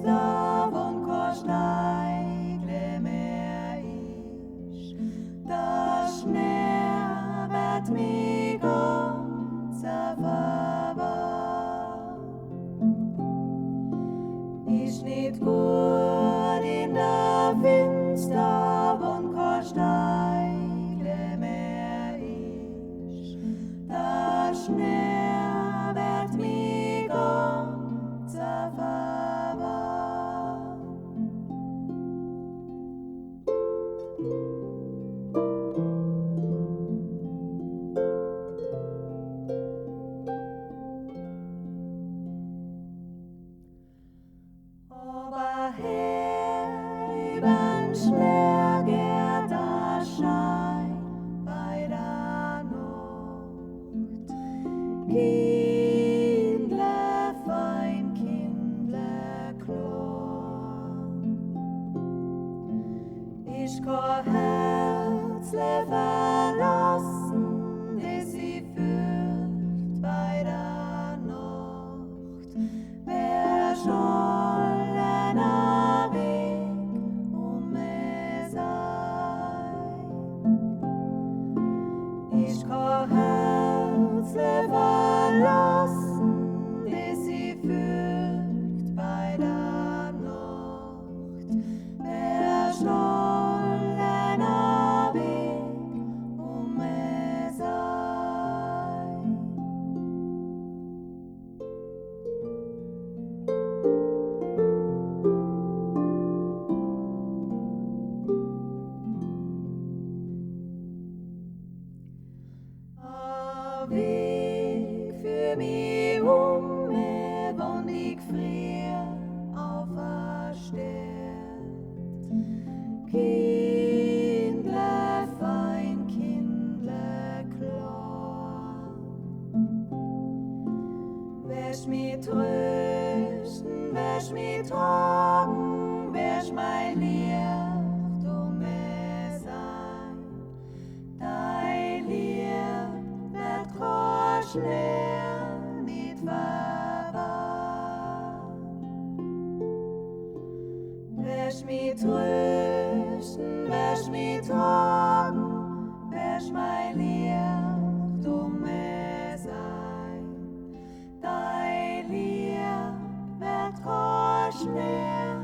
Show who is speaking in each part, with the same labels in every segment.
Speaker 1: stav und korsleigle mer ich, das nährt mich unser Vater. Ich nicht gut in der Finster und korsleigle mer ich, das nährt mich unser Vater. Aber her übern Schleer geht der Schein bei der Nacht. Kindle fein, kindle klar. Ich kann Herzle verlassen, die sie führt bei der Nacht. Wer schollen a Weg me sein. Ich kann Herzle verlassen, die sie führt bei der Nacht. Wer schollen a Weg me sein. A Weg für mich me, wann ich frier aufersteht. Kindle fein, kindle klar. Wäsch mich trösten, wäsch mich tragen, wäsch mein Licht me sein. Dein Licht wird schwer nicht verwahr. Wäsch mich trösten, wäsch mich tragen, wäsch mein Licht me sein. Dein Licht wird schwer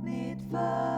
Speaker 1: nicht verwahr.